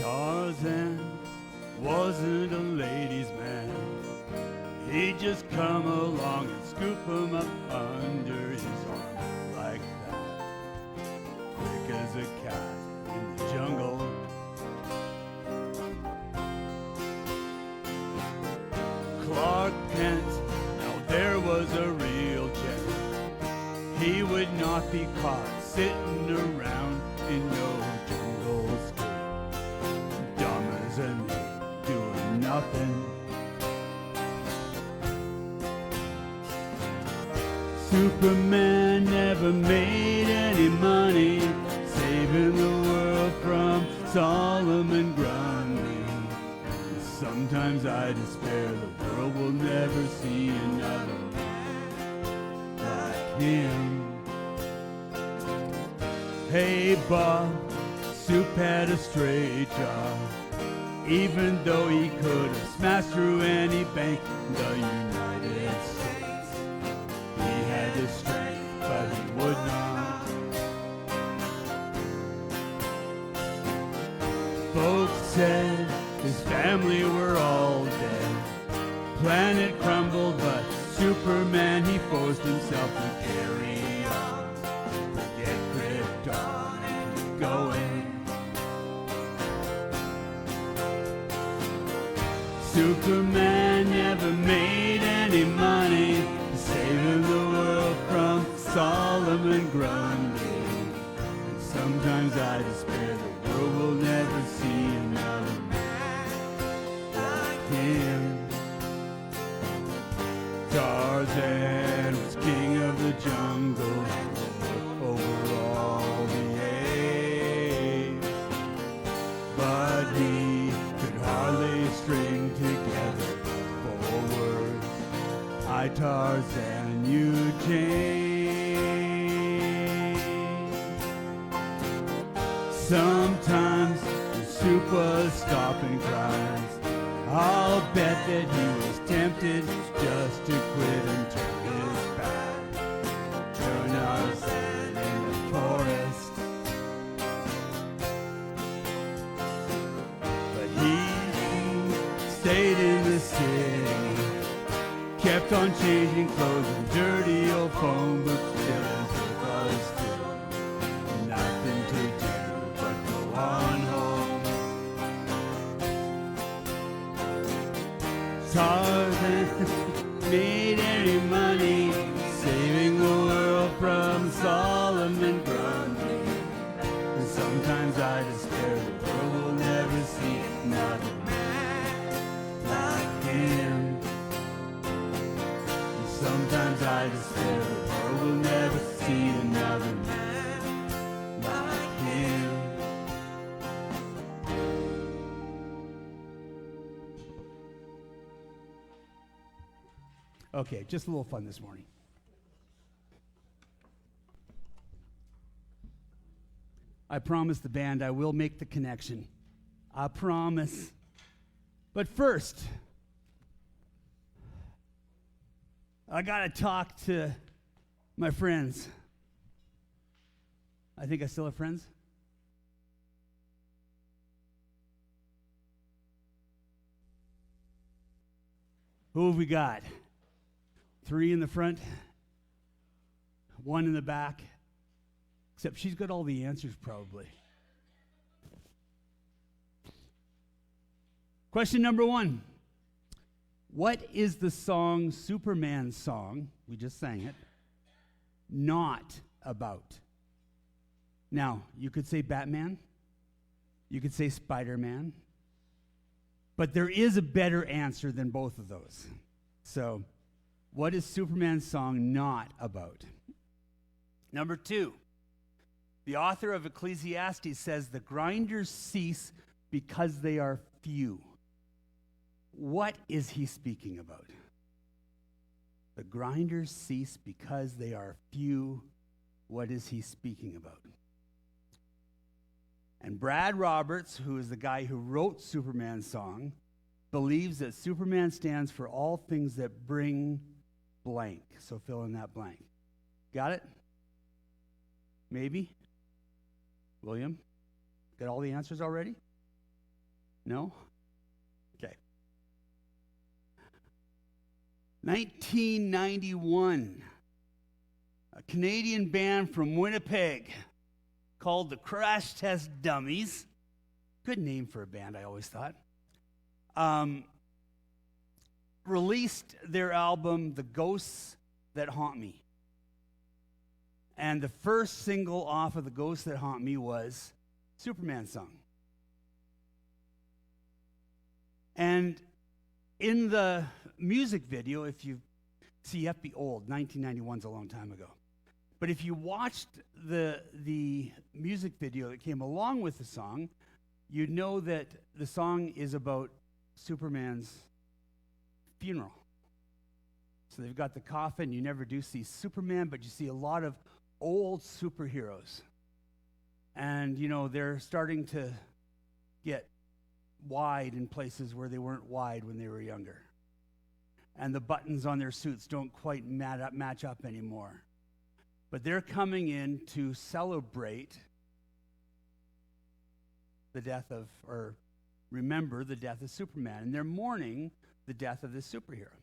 Tarzan wasn't a ladies' man. He'd just come along and scoop him up under his arm like that. Quick as a cat in the jungle. Clark Kent, now there was a real gent. He would not be caught sitting around in no jungle scape, dumb as a nape, doing nothing. Superman never made any money, saving the world from Solomon Grundy. Sometimes I despair the world will never see another like him. Hey Bob, Soup had a straight job, even though he could have smashed through any bank in the United States. He had the strength, but he would not. Folks said his family were all dead. Planet crumbled, but Superman, he forced himself to carry on. Forget Krypton and keep going. Superman never made any money, saving the world from Solomon Grundy. And sometimes I despair the world will never see another man like him. Tarzan was king of the jungle over all the apes, but he could hardly string together 4 words. I Tarzan, you Jane. Sometimes the soup was stopping cries. I'll bet that he was tempted just to quit and turn his back. Join us in the forest. But he stayed in the city, kept on changing clothes and dirty old phone books till his work was still. Nothing to do but go on home. Tarzan made any money, saving the world from Solomon Grundy. And sometimes I despair the world will never see another man like him. And sometimes I despair the world will never see another man like him. Okay, just a little fun this morning. I promise the band I will make the connection. I promise. But first, I got to talk to my friends. I think I still have friends. Who have we got? 3 in the front, 1 in the back, except she's got all the answers probably. Question number 1. What is the song, Superman song, we just sang it, not about? Now, you could say Batman, you could say Spider-Man, but there is a better answer than both of those. So, what is Superman's song not about? Number 2, the author of Ecclesiastes says the grinders cease because they are few. What is he speaking about? The grinders cease because they are few. What is he speaking about? And Brad Roberts, who is the guy who wrote Superman's song, believes that Superman stands for all things that bring blank. So fill in that blank. Got it? Maybe? William? Got all the answers already? No? Okay. 1991, a Canadian band from Winnipeg called the Crash Test Dummies. Good name for a band, I always thought. Released their album, The Ghosts That Haunt Me. And the first single off of The Ghosts That Haunt Me was Superman song. And in the music video, if you see, you have to be old. 1991's a long time ago. But if you watched the music video that came along with the song, you'd know that the song is about Superman's funeral. So they've got the coffin. You never do see Superman, but you see a lot of old superheroes. And, you know, they're starting to get wide in places where they weren't wide when they were younger. And the buttons on their suits don't quite match up anymore. But they're coming in to celebrate the death of, or remember the death of Superman. And they're mourning the death of this superhero.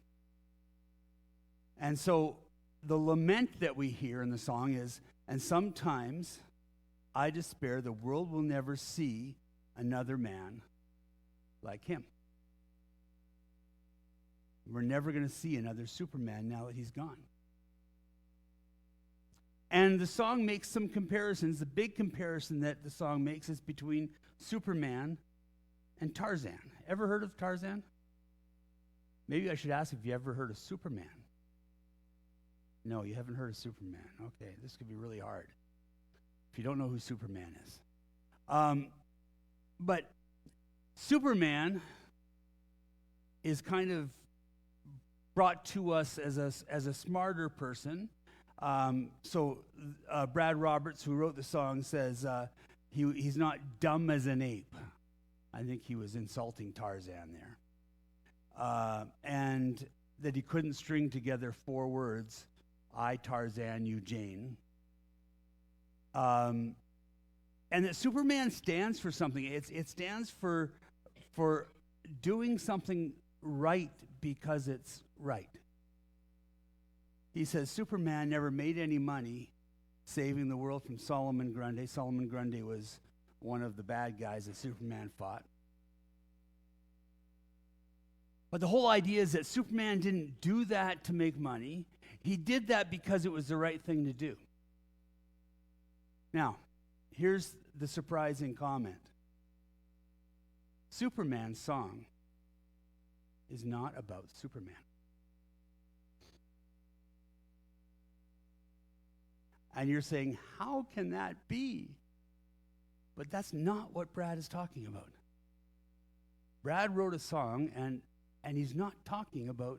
And so the lament that we hear in the song is, and sometimes I despair the world will never see another man like him. We're never going to see another Superman now that he's gone. And the song makes some comparisons. The big comparison that the song makes is between Superman and Tarzan. Ever heard of Tarzan? Maybe I should ask if you ever heard of Superman. No, you haven't heard of Superman. Okay, this could be really hard if you don't know who Superman is. But Superman is kind of brought to us as a smarter person. So Brad Roberts, who wrote the song, says he's not dumb as an ape. I think he was insulting Tarzan there. And that he couldn't string together 4 words, I, Tarzan, you, Jane. And that Superman stands for something. It stands for doing something right because it's right. He says Superman never made any money saving the world from Solomon Grundy. Solomon Grundy was one of the bad guys that Superman fought. But the whole idea is that Superman didn't do that to make money. He did that because it was the right thing to do. Now, here's the surprising comment. Superman's song is not about Superman. And you're saying, how can that be? But that's not what Brad is talking about. Brad wrote a song, and he's not talking about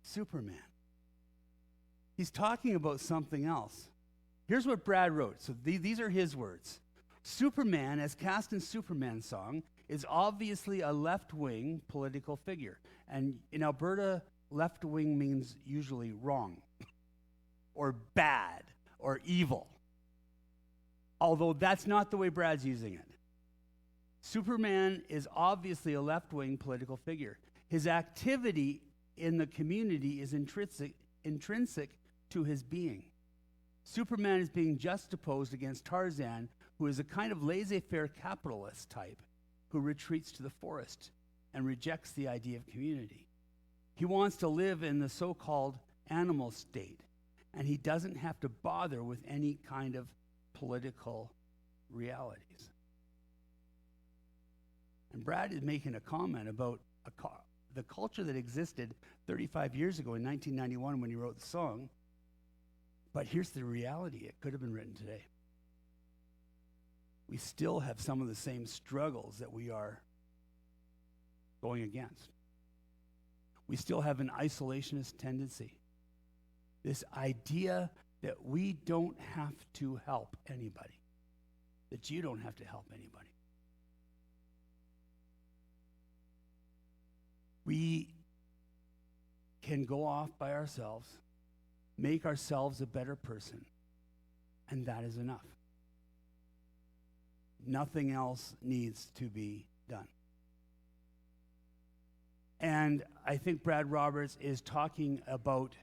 Superman. He's talking about something else. Here's what Brad wrote. So these are his words. Superman, as cast in Superman's song, is obviously a left-wing political figure. And in Alberta, left-wing means usually wrong or bad or evil. Although that's not the way Brad's using it. Superman is obviously a left-wing political figure. His activity in the community is intrinsic to his being. Superman is being juxtaposed against Tarzan, who is a kind of laissez-faire capitalist type who retreats to the forest and rejects the idea of community. He wants to live in the so-called animal state, and he doesn't have to bother with any kind of political realities. And Brad is making a comment about the culture that existed 35 years ago in 1991 when he wrote the song. But here's the reality. It could have been written today. We still have some of the same struggles that we are going against. We still have an isolationist tendency. This idea that we don't have to help anybody, that you don't have to help anybody. We can go off by ourselves, make ourselves a better person, and that is enough. Nothing else needs to be done. And I think Brad Roberts is talking about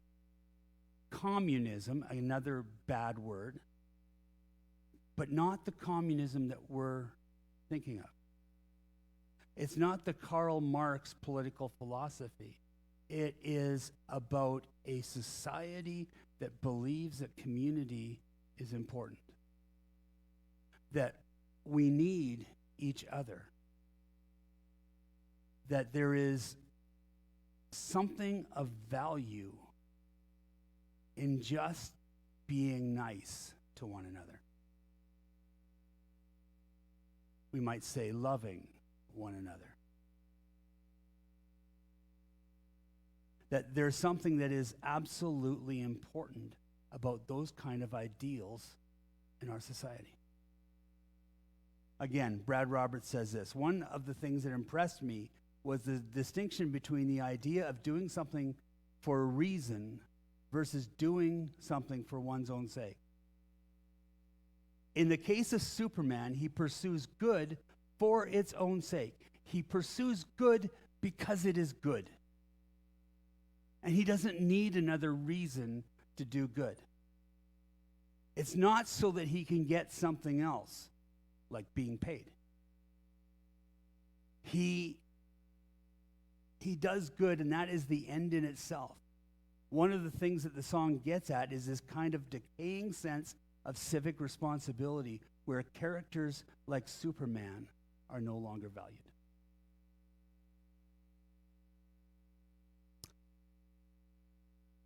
communism, another bad word, but not the communism that we're thinking of. It's not the Karl Marx political philosophy. It is about a society that believes that community is important, that we need each other, that there is something of value in just being nice to one another. We might say loving one another. That there's something that is absolutely important about those kind of ideals in our society. Again, Brad Roberts says this: one of the things that impressed me was the distinction between the idea of doing something for a reason versus doing something for one's own sake. In the case of Superman, he pursues good for its own sake. He pursues good because it is good. And he doesn't need another reason to do good. It's not so that he can get something else, like being paid. He does good, and that is the end in itself. One of the things that the song gets at is this kind of decaying sense of civic responsibility where characters like Superman are no longer valued.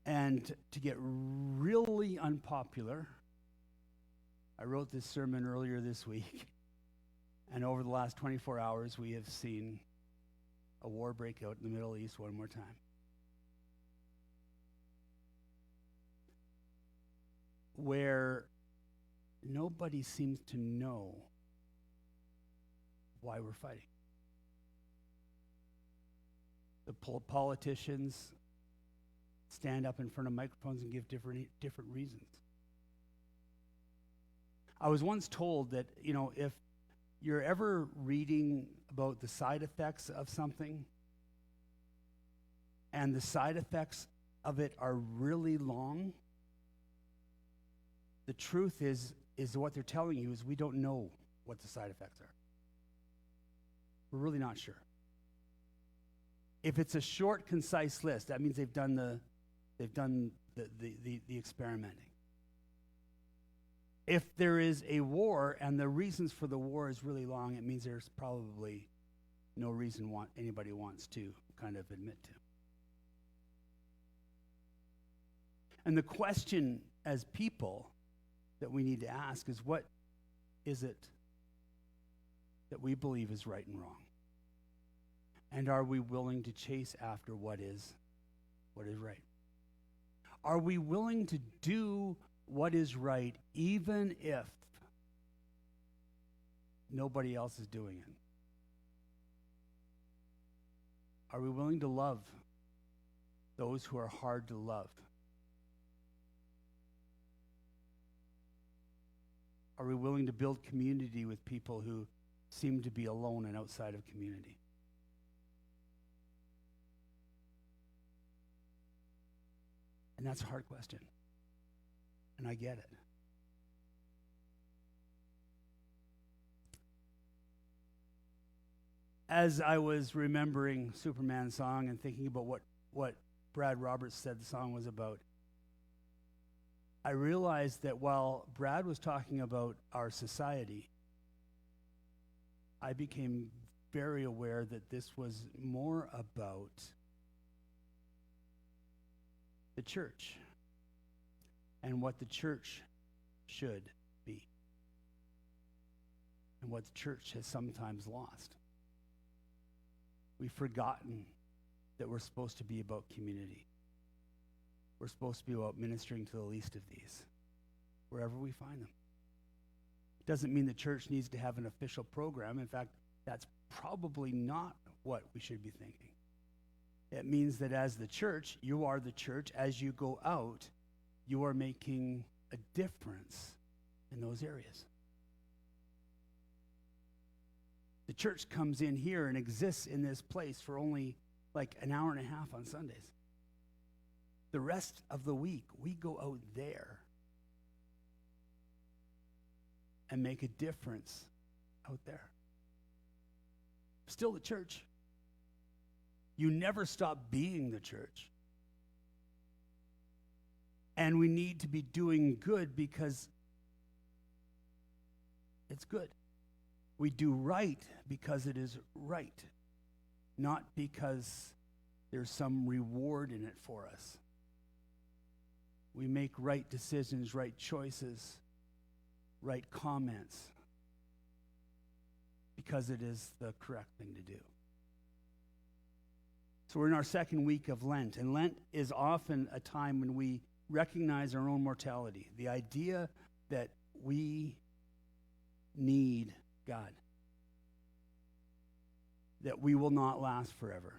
And to get really unpopular, I wrote this sermon earlier this week, and over the last 24 hours, we have seen a war break out in the Middle East one more time. Where nobody seems to know why we're fighting. The politicians stand up in front of microphones and give different reasons. I was once told that, if you're ever reading about the side effects of something, and the side effects of it are really long, the truth is what they're telling you is we don't know what the side effects are. We're really not sure. If it's a short, concise list, that means they've done the experimenting. If there is a war and the reasons for the war is really long, it means there's probably no reason anybody wants to kind of admit to. And the question as people that we need to ask is, what is it that we believe is right and wrong? And are we willing to chase after what is right? Are we willing to do what is right even if nobody else is doing it? Are we willing to love those who are hard to love? Are we willing to build community with people who seem to be alone and outside of community? And that's a hard question. And I get it. As I was remembering Superman's song and thinking about what Brad Roberts said the song was about, I realized that while Brad was talking about our society, I became very aware that this was more about the church and what the church should be and what the church has sometimes lost. We've forgotten that we're supposed to be about community. We're supposed to be about ministering to the least of these, wherever we find them. It doesn't mean the church needs to have an official program. In fact, that's probably not what we should be thinking. It means that as the church, you are the church. As you go out, you are making a difference in those areas. The church comes in here and exists in this place for only like an hour and a half on Sundays. The rest of the week, we go out there and make a difference out there. Still the church. You never stop being the church. And we need to be doing good because it's good. We do right because it is right, not because there's some reward in it for us. We make right decisions, right choices, right comments because it is the correct thing to do. So we're in our second week of Lent, and Lent is often a time when we recognize our own mortality, the idea that we need God, that we will not last forever.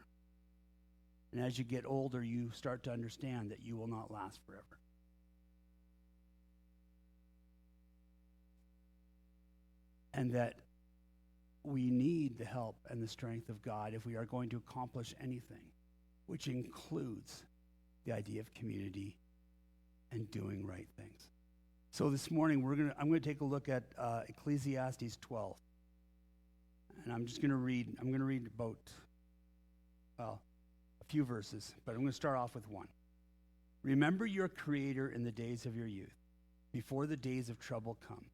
And as you get older, you start to understand that you will not last forever. And that we need the help and the strength of God if we are going to accomplish anything, which includes the idea of community and doing right things. So this morning I'm going to take a look at Ecclesiastes 12. And I'm going to read about a few verses, but I'm going to start off with one. Remember your Creator in the days of your youth, before the days of trouble come,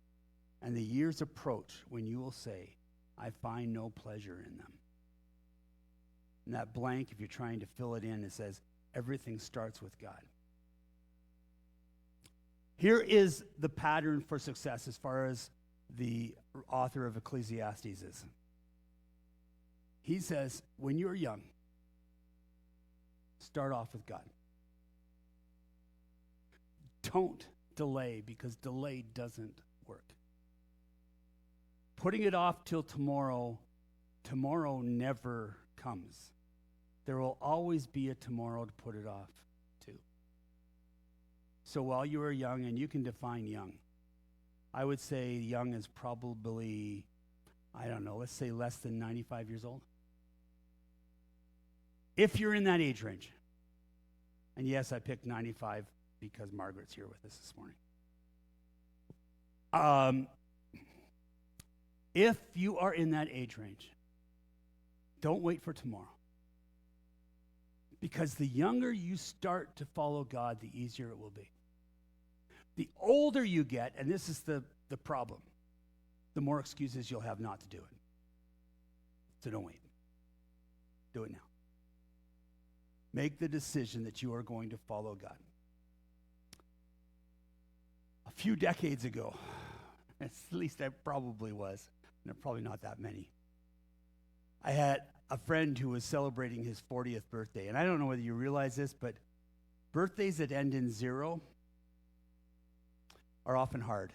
and the years approach when you will say, I find no pleasure in them. And that blank, if you're trying to fill it in, it says, everything starts with God. Here is the pattern for success as far as the author of Ecclesiastes is. He says, when you're young, start off with God. Don't delay, because delay doesn't work. Putting it off till tomorrow never comes. There will always be a tomorrow to put it off to. So while you are young, and you can define young, I would say young is probably, let's say less than 95 years old. If you're in that age range. And yes, I picked 95 because Margaret's here with us this morning. If you are in that age range, don't wait for tomorrow. Because the younger you start to follow God, the easier it will be. The older you get, and this is the problem, the more excuses you'll have not to do it. So don't wait. Do it now. Make the decision that you are going to follow God. A few decades ago, at least I probably was, and probably not that many, I had a friend who was celebrating his 40th birthday. And I don't know whether you realize this, but birthdays that end in 0 are often hard.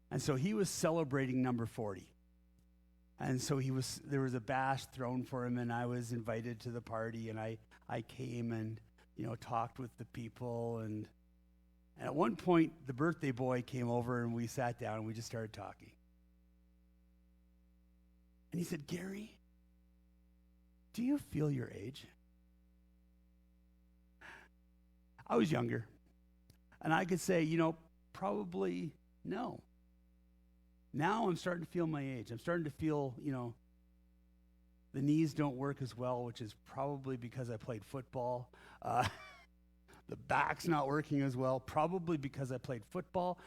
And so he was celebrating number 40. And so there was a bash thrown for him, and I was invited to the party, and I came and, talked with the people. And at one point, the birthday boy came over, and we sat down, and we just started talking. And he said, Garry, do you feel your age? I was younger. And I could say, probably no. Now I'm starting to feel my age. I'm starting to feel, the knees don't work as well, which is probably because I played football. The back's not working as well, probably because I played football.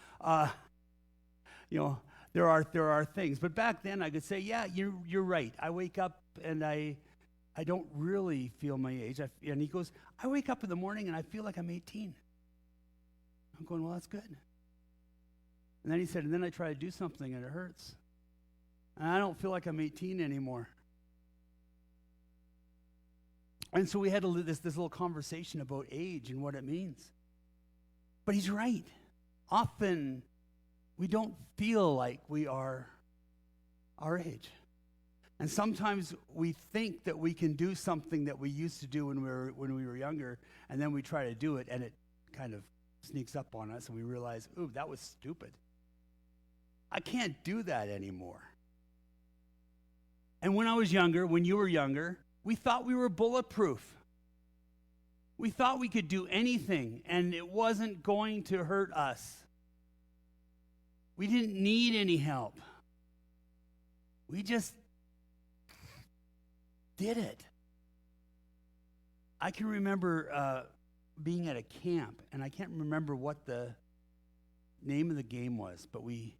There are things. But back then I could say, yeah, you're right. I wake up and I don't really feel my age. And he goes, I wake up in the morning and I feel like I'm 18. I'm going, well, that's good. And then he said, and then I try to do something and it hurts. And I don't feel like I'm 18 anymore. And so we had this little conversation about age and what it means. But he's right. Often we don't feel like we are our age. And sometimes we think that we can do something that we used to do when we were younger, and then we try to do it, and it kind of sneaks up on us, and we realize, ooh, that was stupid. I can't do that anymore. And when I was younger, when you were younger, We thought we were bulletproof. We thought we could do anything, and it wasn't going to hurt us. We didn't need any help. We just did it. I can remember being at a camp, and I can't remember what the name of the game was, but we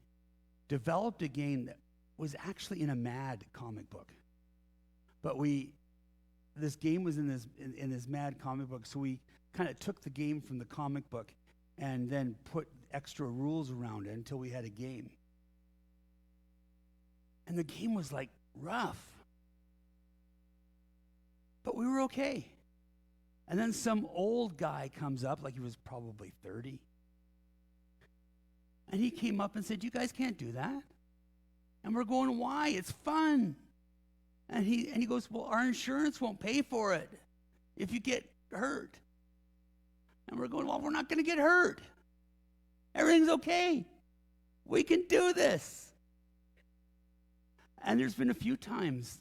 developed a game that was actually in a Mad comic book. But this game was in this Mad comic book, so we kind of took the game from the comic book and then put extra rules around it until we had a game. And the game was like rough. But we were okay. And then some old guy comes up, like he was probably 30. And he came up and said, "You guys can't do that." And we're going, "Why? It's fun." And he goes, "Well, our insurance won't pay for it if you get hurt." And we're going, "Well, we're not going to get hurt. Everything's okay. We can do this." And there's been a few times,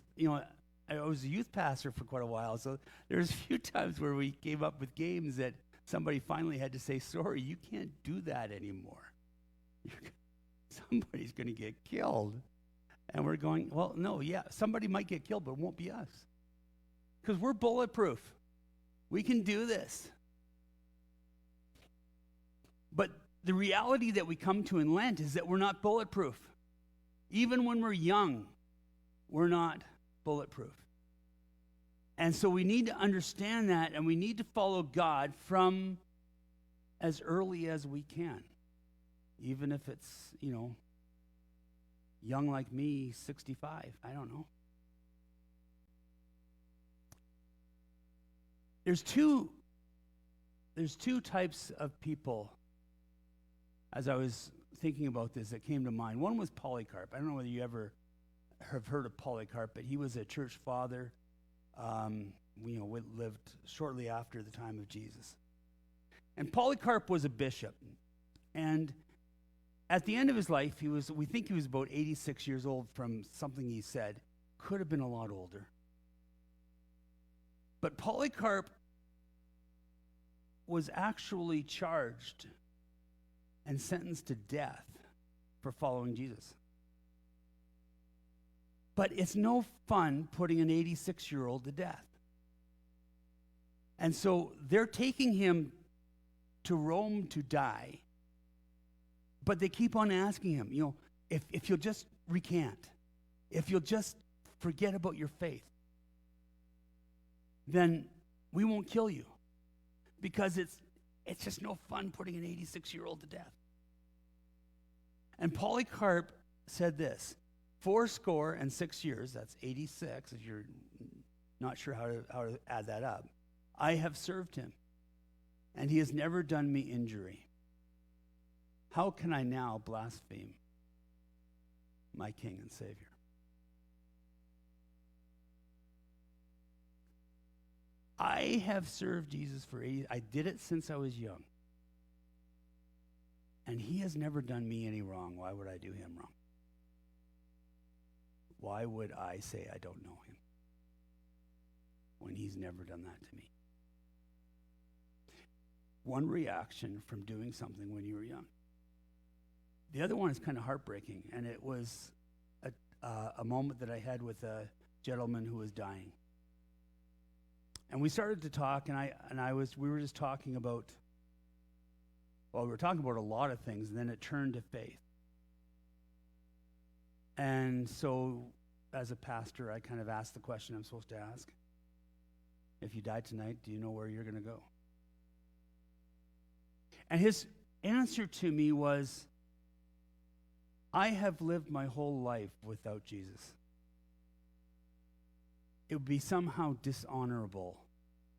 I was a youth pastor for quite a while, so there's a few times where we came up with games that somebody finally had to say, "Sorry, you can't do that anymore. Somebody's going to get killed." And we're going, "Well, no, yeah, somebody might get killed, but it won't be us. Because we're bulletproof. We can do this." But the reality that we come to in Lent is that we're not bulletproof. Even when we're young, we're not bulletproof. And so we need to understand that, and we need to follow God from as early as we can. Even if it's, young like me, 65, I don't know. There's two types of people, as I was thinking about this, that came to mind. One was Polycarp. I don't know whether you ever have heard of Polycarp, but he was a church father. Lived shortly after the time of Jesus. And Polycarp was a bishop. And at the end of his life, we think he was about 86 years old from something he said. Could have been a lot older. But Polycarp was actually charged and sentenced to death for following Jesus. But it's no fun putting an 86-year-old to death. And so they're taking him to Rome to die. But they keep on asking him, if you'll just recant, if you'll just forget about your faith, then we won't kill you. Because it's just no fun putting an 86-year-old to death. And Polycarp said this, 86 years, that's 86, if you're not sure how to add that up, I have served him, and he has never done me injury. How can I now blaspheme my King and Savior? I have served Jesus for 80. I did it since I was young. And he has never done me any wrong. Why would I do him wrong? Why would I say I don't know him when he's never done that to me? One reaction from doing something when you were young. The other one is kind of heartbreaking, and it was a moment that I had with a gentleman who was dying. And we started to talk, we were just talking about, we were talking about a lot of things, and then it turned to faith. And so, as a pastor, I kind of asked the question I'm supposed to ask. If you died tonight, do you know where you're going to go? And his answer to me was, I have lived my whole life without Jesus. It would be somehow dishonorable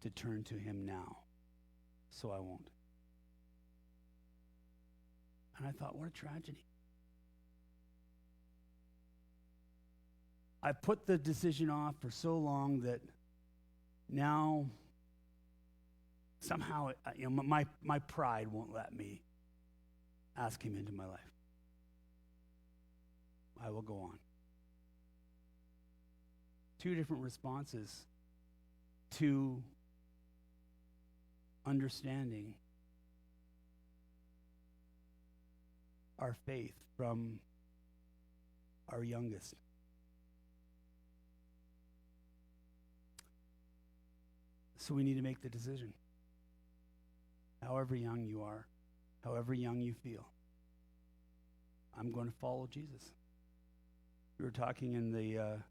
to turn to him now, so I won't. And I thought, what a tragedy. I put the decision off for so long that now somehow my pride won't let me ask him into my life. I will go on. Two different responses to understanding our faith from our youngest. So we need to make the decision. However young you are, however young you feel, I'm going to follow Jesus. We were talking in the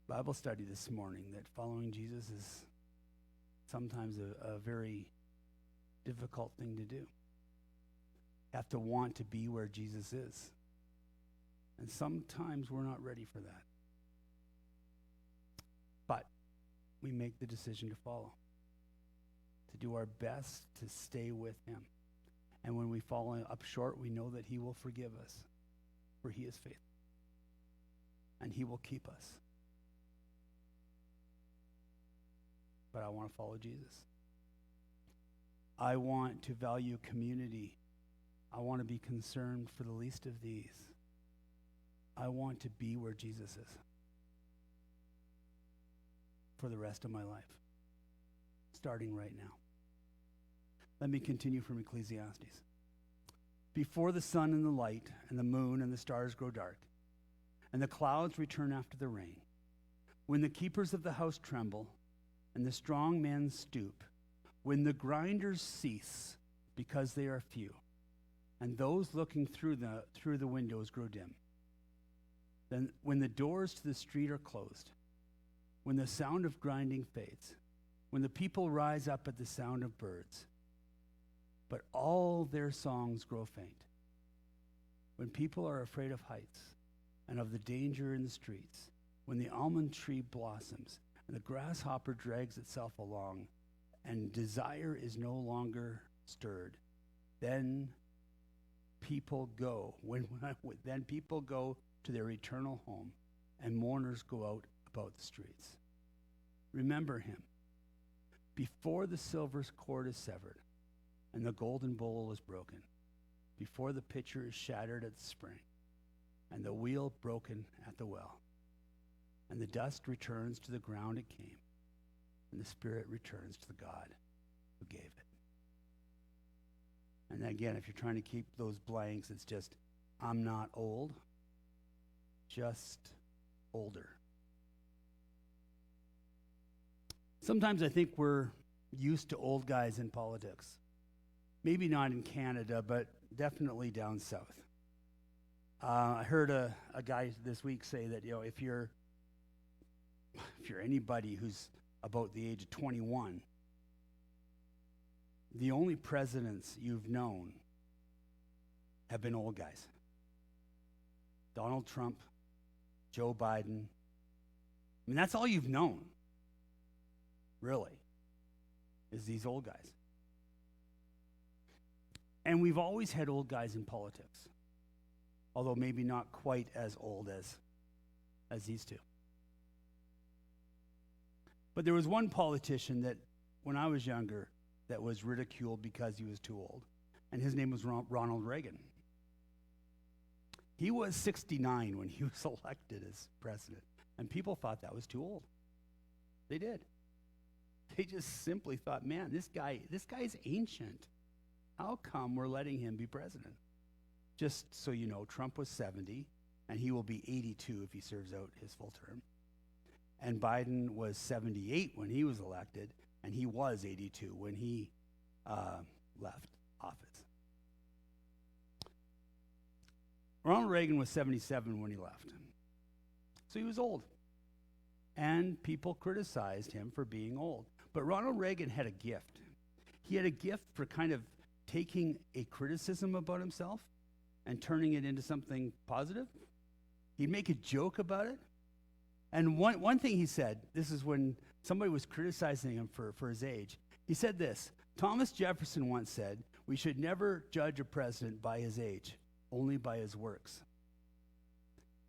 Bible study this morning that following Jesus is sometimes a very difficult thing to do. You have to want to be where Jesus is. And sometimes we're not ready for that. But we make the decision to follow, to do our best to stay with him. And when we fall up short, we know that he will forgive us, for he is faithful. And he will keep us. But I want to follow Jesus. I want to value community. I want to be concerned for the least of these. I want to be where Jesus is for the rest of my life, starting right now. Let me continue from Ecclesiastes. Before the sun and the light and the moon and the stars grow dark, and the clouds return after the rain, when the keepers of the house tremble and the strong men stoop, when the grinders cease because they are few, and those looking through the windows grow dim, then when the doors to the street are closed, when the sound of grinding fades, when the people rise up at the sound of birds, but all their songs grow faint, when people are afraid of heights and of the danger in the streets, when the almond tree blossoms and the grasshopper drags itself along and desire is no longer stirred, then people go. Then people go to their eternal home, and mourners go out about the streets. Remember him before the silver cord is severed and the golden bowl is broken, before the pitcher is shattered at the spring and the wheel broken at the well, and the dust returns to the ground it came, and the spirit returns to the God who gave it. And again, if you're trying to keep those blanks, it's just, I'm not old, just older. Sometimes I think we're used to old guys in politics. Maybe not in Canada, but definitely down south. I heard a guy this week say that, if you're anybody who's about the age of 21, the only presidents you've known have been old guys. Donald Trump, Joe Biden. I mean, that's all you've known, really, is these old guys. And we've always had old guys in politics, although maybe not quite as old as these two. But there was one politician that, when I was younger, that was ridiculed because he was too old, and his name was Ronald Reagan. He was 69 when he was elected as president, and people thought that was too old. They did. They just simply thought, man, this guy's ancient. How come we're letting him be president? Just so you know, Trump was 70, and he will be 82 if he serves out his full term. And Biden was 78 when he was elected, and he was 82 when he left office. Ronald Reagan was 77 when he left. So he was old. And people criticized him for being old. But Ronald Reagan had a gift. He had a gift for kind of taking a criticism about himself and turning it into something positive. He'd make a joke about it. And one thing he said, this is when somebody was criticizing him for his age. He said this: Thomas Jefferson once said, "We should never judge a president by his age, only by his works."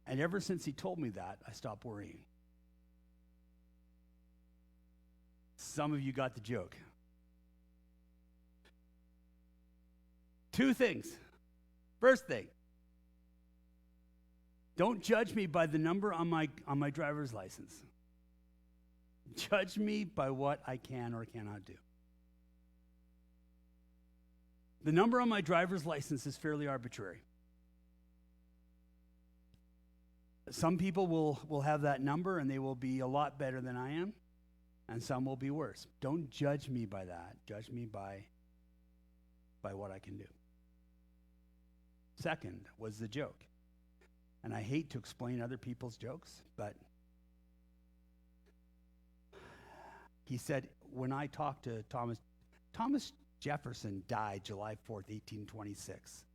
And ever since he told me that, I stopped worrying. Some of you got the joke. Two things. First thing, don't judge me by the number on my driver's license. Judge me by what I can or cannot do. The number on my driver's license is fairly arbitrary. Some people will have that number and they will be a lot better than I am, and some will be worse. Don't judge me by that. Judge me by what I can do. Second was the joke. And I hate to explain other people's jokes, but he said, when I talked to Thomas Jefferson died July 4th, 1826.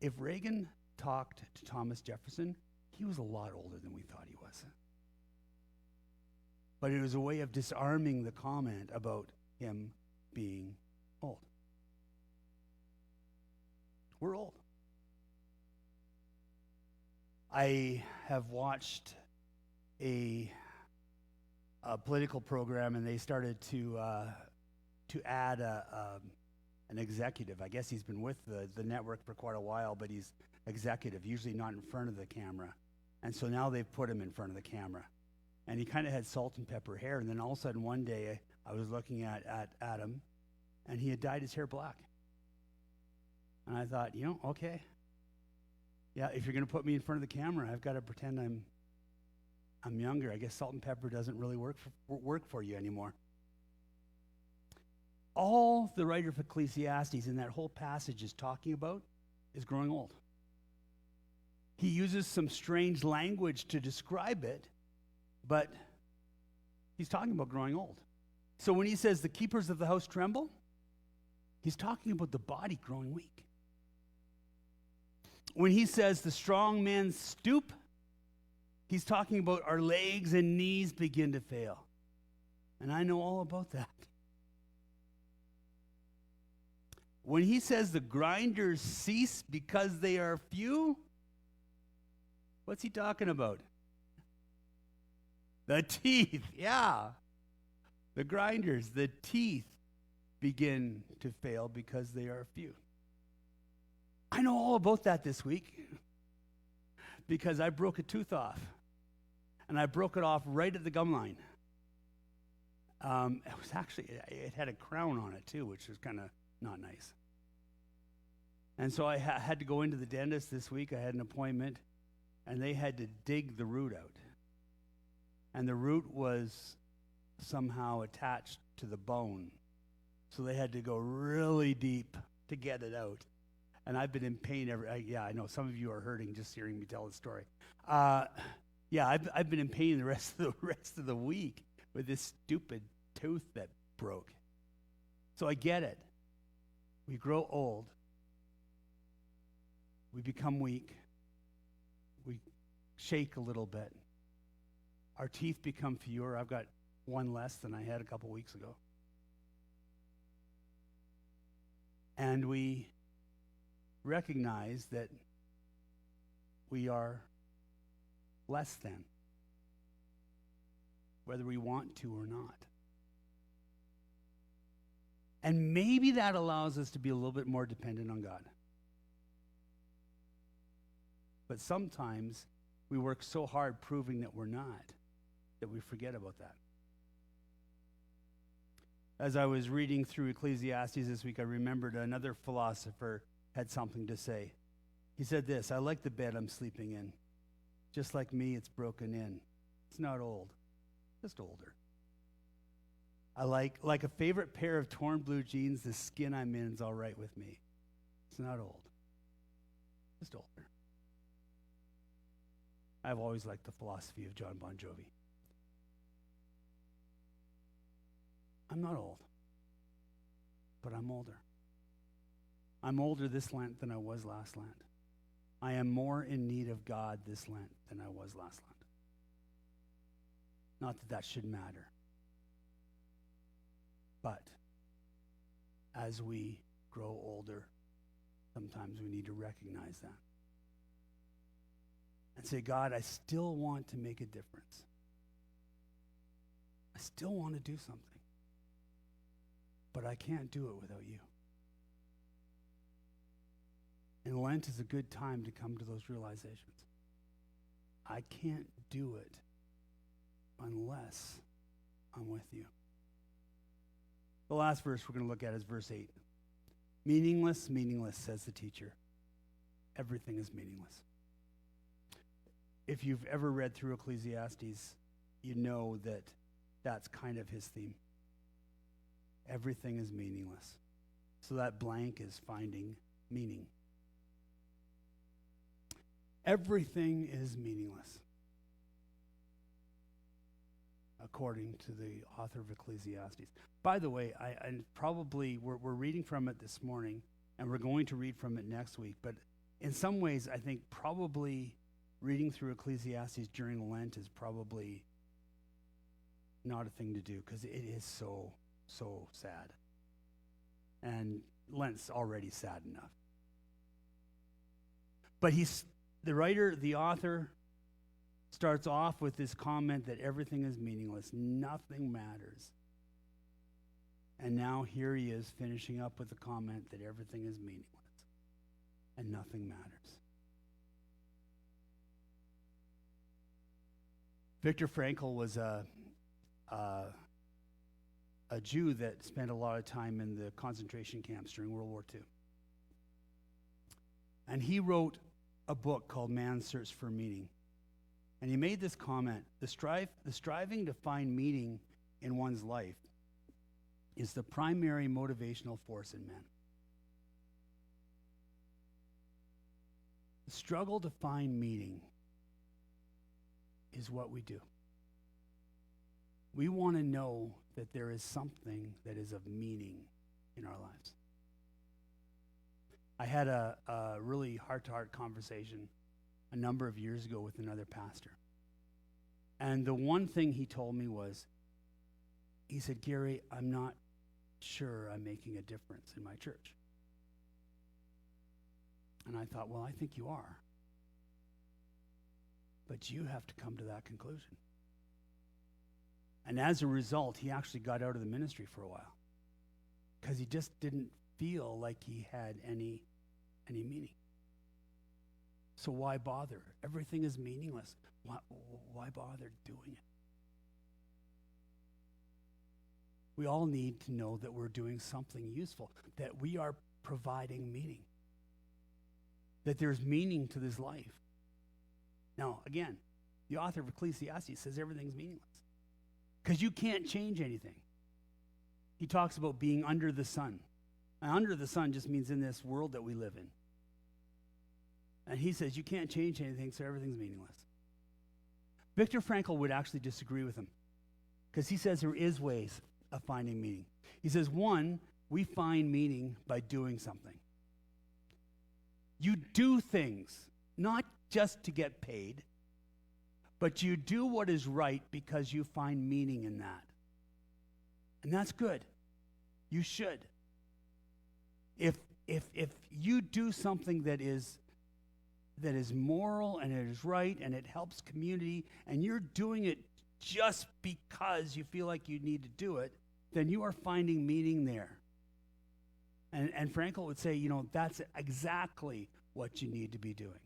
If Reagan talked to Thomas Jefferson, he was a lot older than we thought he was. But it was a way of disarming the comment about him being old. We're old. I have watched a political program, and they started to add an executive. I guess he's been with the network for quite a while, but he's executive, usually not in front of the camera. And so now they've put him in front of the camera. And he kind of had salt and pepper hair, and then all of a sudden one day I was looking at him, and he had dyed his hair black. And I thought, okay. Yeah, if you're going to put me in front of the camera, I've got to pretend I'm younger. I guess salt and pepper doesn't really work for you anymore. All the writer of Ecclesiastes in that whole passage is talking about is growing old. He uses some strange language to describe it, but he's talking about growing old. So when he says the keepers of the house tremble, he's talking about the body growing weak. When he says the strong men stoop, he's talking about our legs and knees begin to fail. And I know all about that. When he says the grinders cease because they are few, what's he talking about? The teeth, yeah. The grinders, the teeth begin to fail because they are few. I know all about that this week because I broke a tooth off. And I broke it off right at the gum line. It had a crown on it too, which was kind of not nice. And so I had to go into the dentist this week. I had an appointment, and they had to dig the root out. And the root was somehow attached to the bone. So they had to go really deep to get it out. And I've been in pain I know some of you are hurting just hearing me tell the story. I've been in pain the rest of the week with this stupid tooth that broke. So I get it. We grow old. We become weak. We shake a little bit. Our teeth become fewer. I've got one less than I had a couple weeks ago. And we recognize that we are less than, whether we want to or not. And maybe that allows us to be a little bit more dependent on God. But sometimes we work so hard proving that we're not, that we forget about that. As I was reading through Ecclesiastes this week, I remembered another philosopher had something to say. He said this, I like the bed I'm sleeping in. Just like me, it's broken in. It's not old, just older. I like a favorite pair of torn blue jeans, the skin I'm in is all right with me. It's not old, just older. I've always liked the philosophy of John Bon Jovi. I'm not old, but I'm older. I'm older this Lent than I was last Lent. I am more in need of God this Lent than I was last Lent. Not that that should matter. But as we grow older, sometimes we need to recognize that. And say, God, I still want to make a difference. I still want to do something. But I can't do it without you. And Lent is a good time to come to those realizations. I can't do it unless I'm with you. The last verse we're going to look at is verse 8. Meaningless, meaningless, says the teacher. Everything is meaningless. If you've ever read through Ecclesiastes, you know that that's kind of his theme. Everything is meaningless. So that blank is finding meaning. Everything is meaningless, according to the author of Ecclesiastes. By the way, we're reading from it this morning, and we're going to read from it next week. But in some ways, I think probably reading through Ecclesiastes during Lent is probably not a thing to do, because it is so sad. And Lent's already sad enough. But the author starts off with this comment that everything is meaningless, nothing matters. And now here he is finishing up with the comment that everything is meaningless and nothing matters. Viktor Frankl was a Jew that spent a lot of time in the concentration camps during World War II. And he wrote a book called Man's Search for Meaning. And he made this comment: the striving to find meaning in one's life is the primary motivational force in man. The struggle to find meaning is what we do. We want to know that there is something that is of meaning in our lives. I had a really heart-to-heart conversation a number of years ago with another pastor. And the one thing he told me was, he said, "Garry, I'm not sure I'm making a difference in my church." And I thought, well, I think you are. But you have to come to that conclusion. And as a result, he actually got out of the ministry for a while, because he just didn't feel like he had any meaning. So why bother? Everything is meaningless. Why bother doing it? We all need to know that we're doing something useful, that we are providing meaning, that there's meaning to this life. Now, again, the author of Ecclesiastes says everything's meaningless, because you can't change anything. He talks about being under the sun. And under the sun just means in this world that we live in. And he says you can't change anything, so everything's meaningless. Viktor Frankl would actually disagree with him, because he says there is ways of finding meaning. He says, one, we find meaning by doing something. You do things, not just to get paid, but you do what is right because you find meaning in that. And that's good. You should. If you do something that is moral and it is right and it helps community, and you're doing it just because you feel like you need to do it, then you are finding meaning there. And Frankl would say, that's exactly what you need to be doing.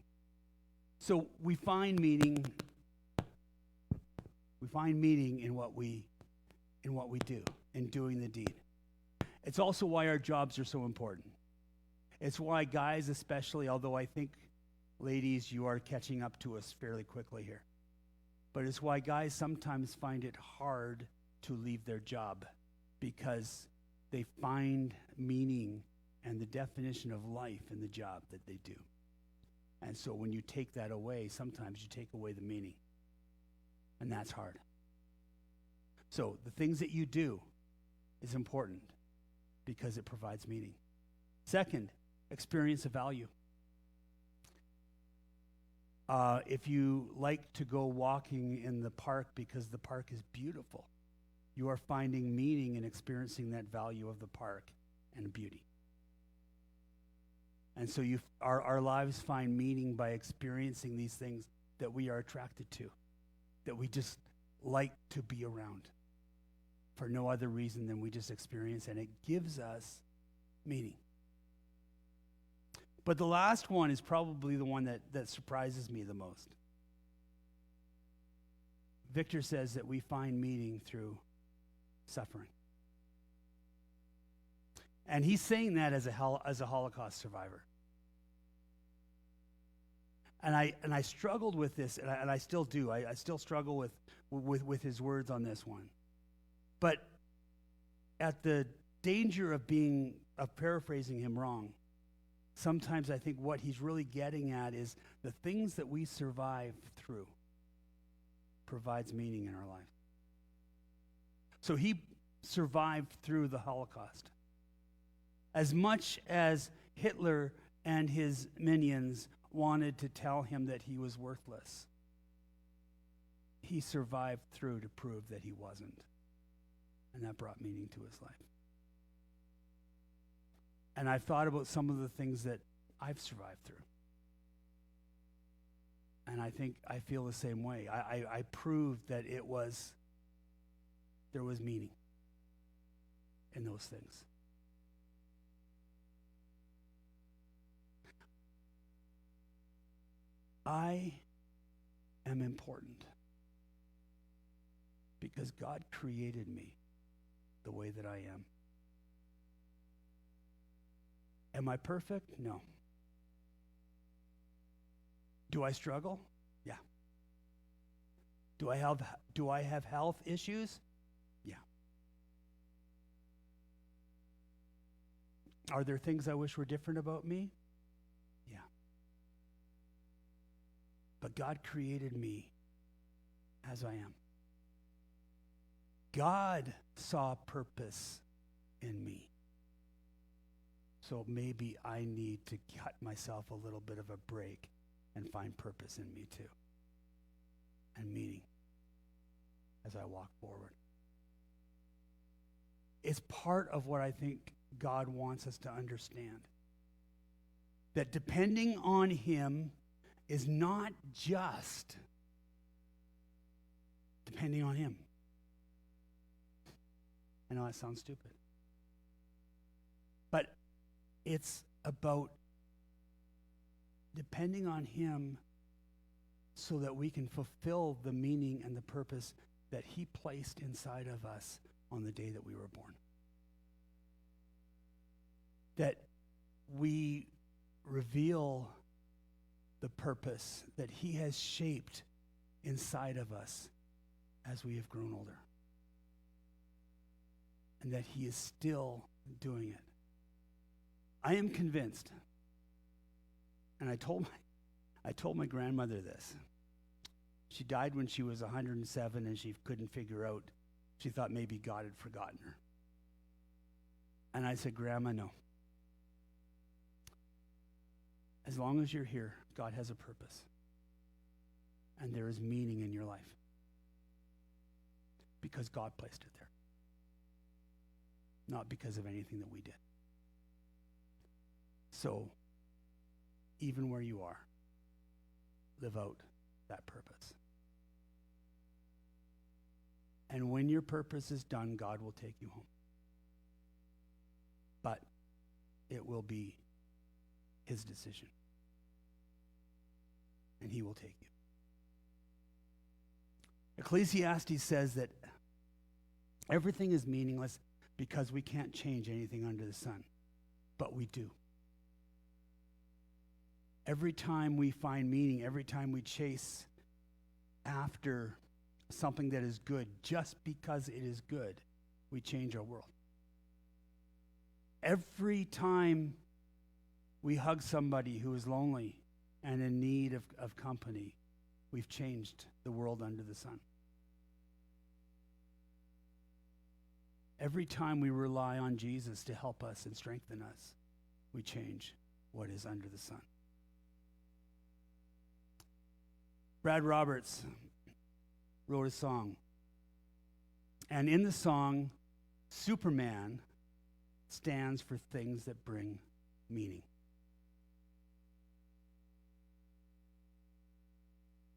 So we find meaning. We find meaning in what we do, in doing the deed. It's also why our jobs are so important. It's why guys especially, although I think, ladies, you are catching up to us fairly quickly here. But it's why guys sometimes find it hard to leave their job, because they find meaning and the definition of life in the job that they do. And so when you take that away, sometimes you take away the meaning. And that's hard. So the things that you do is important because it provides meaning. Second, experience of value. If you like to go walking in the park because the park is beautiful, you are finding meaning in experiencing that value of the park and beauty. And so our lives find meaning by experiencing these things that we are attracted to, that we just like to be around for no other reason than we just experience, and it gives us meaning. But the last one is probably the one that surprises me the most. Victor says that we find meaning through suffering. And he's saying that as a Holocaust survivor. And I struggled with this, and I still do. I still struggle with his words on this one. But at the danger of paraphrasing him wrong, sometimes I think what he's really getting at is the things that we survive through provides meaning in our life. So he survived through the Holocaust. As much as Hitler and his minions wanted to tell him that he was worthless, he survived through to prove that he wasn't. And that brought meaning to his life. And I've thought about some of the things that I've survived through. And I think I feel the same way. I proved that there was meaning in those things. I am important because God created me the way that I am. Am I perfect? No. Do I struggle? Yeah. Do I have health issues? Yeah. Are there things I wish were different about me? Yeah. But God created me as I am. God saw purpose in me. So maybe I need to cut myself a little bit of a break and find purpose in me too, and meaning as I walk forward. It's part of what I think God wants us to understand. That depending on him is not just depending on him. I know that sounds stupid. But it's about depending on him so that we can fulfill the meaning and the purpose that he placed inside of us on the day that we were born. That we reveal the purpose that he has shaped inside of us as we have grown older. And that he is still doing it. I am convinced, and I told my grandmother this. She died when she was 107 and she couldn't figure out, she thought maybe God had forgotten her. And I said, Grandma, no. As long as you're here, God has a purpose. And there is meaning in your life. Because God placed it there. Not because of anything that we did. So, even where you are, live out that purpose. And when your purpose is done, God will take you home. But it will be his decision. And he will take you. Ecclesiastes says that everything is meaningless because we can't change anything under the sun. But we do. Every time we find meaning, every time we chase after something that is good, just because it is good, we change our world. Every time we hug somebody who is lonely and in need of company, we've changed the world under the sun. Every time we rely on Jesus to help us and strengthen us, we change what is under the sun. Brad Roberts wrote a song. And in the song, Superman stands for things that bring meaning.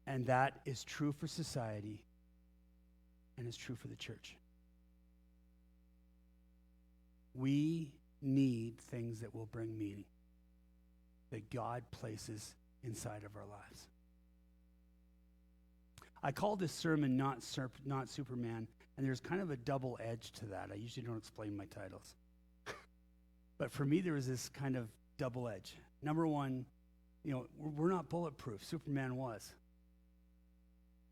And that is true for society, and it's true for the church. We need things that will bring meaning, that God places inside of our lives. I call this sermon not Superman And there's kind of a double edge to that. I usually don't explain my titles. But for me, there was this kind of double edge. Number one, we're not bulletproof. Superman was.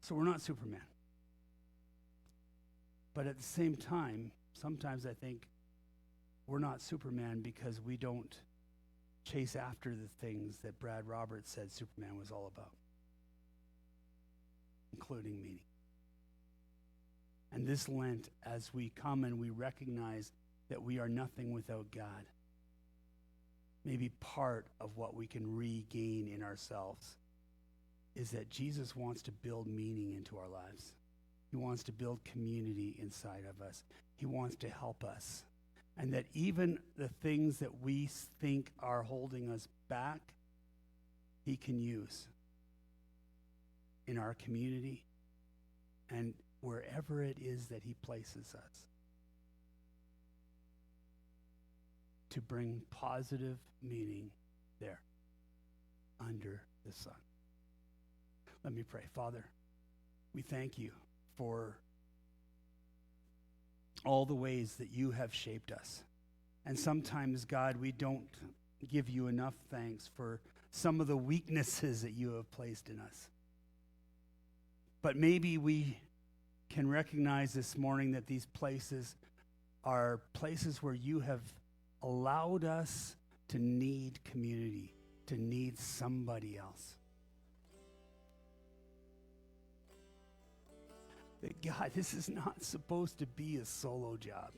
So we're not Superman. But at the same time, sometimes I think we're not Superman because we don't chase after the things that Brad Roberts said Superman was all about, including meaning. And this Lent, as we come and we recognize that we are nothing without God, maybe part of what we can regain in ourselves is that Jesus wants to build meaning into our lives. He wants to build community inside of us. He wants to help us. And that even the things that we think are holding us back, he can use in our community and wherever it is that he places us to bring positive meaning there under the sun. Let me pray. Father, we thank you for all the ways that you have shaped us. And sometimes, God, we don't give you enough thanks for some of the weaknesses that you have placed in us. But maybe we can recognize this morning that these places are places where you have allowed us to need community, to need somebody else. That God, this is not supposed to be a solo job.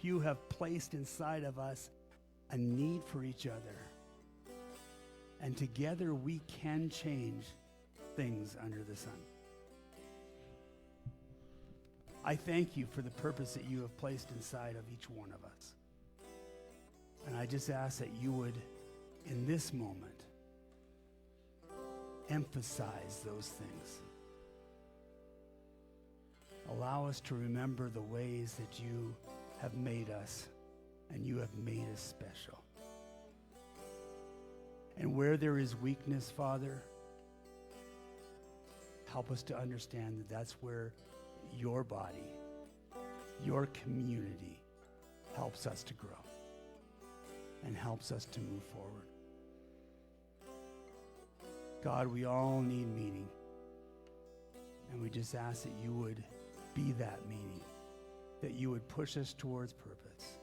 You have placed inside of us a need for each other. And together we can change things under the sun. I thank you for the purpose that you have placed inside of each one of us. And I just ask that you would, in this moment, emphasize those things. Allow us to remember the ways that you have made us, and you have made us special. And where there is weakness, Father, help us to understand that that's where your body, your community helps us to grow and helps us to move forward. God, we all need meaning. And we just ask that you would be that meaning, that you would push us towards purpose,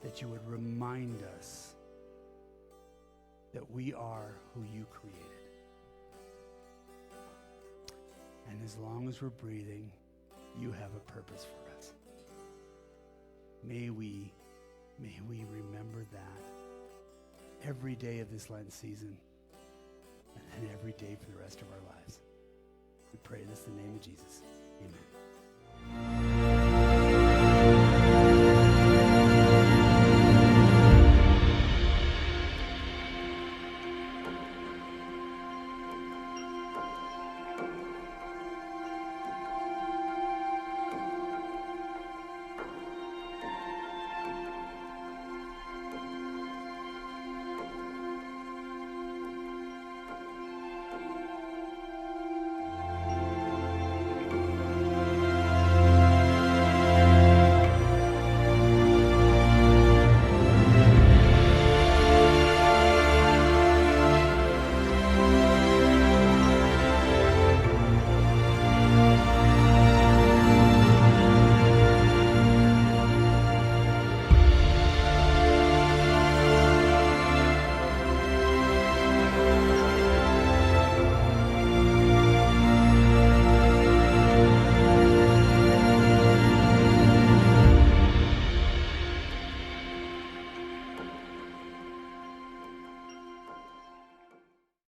that you would remind us that we are who you created. And as long as we're breathing, you have a purpose for us. May we remember that every day of this Lent season and then every day for the rest of our lives. We pray this in the name of Jesus. Amen.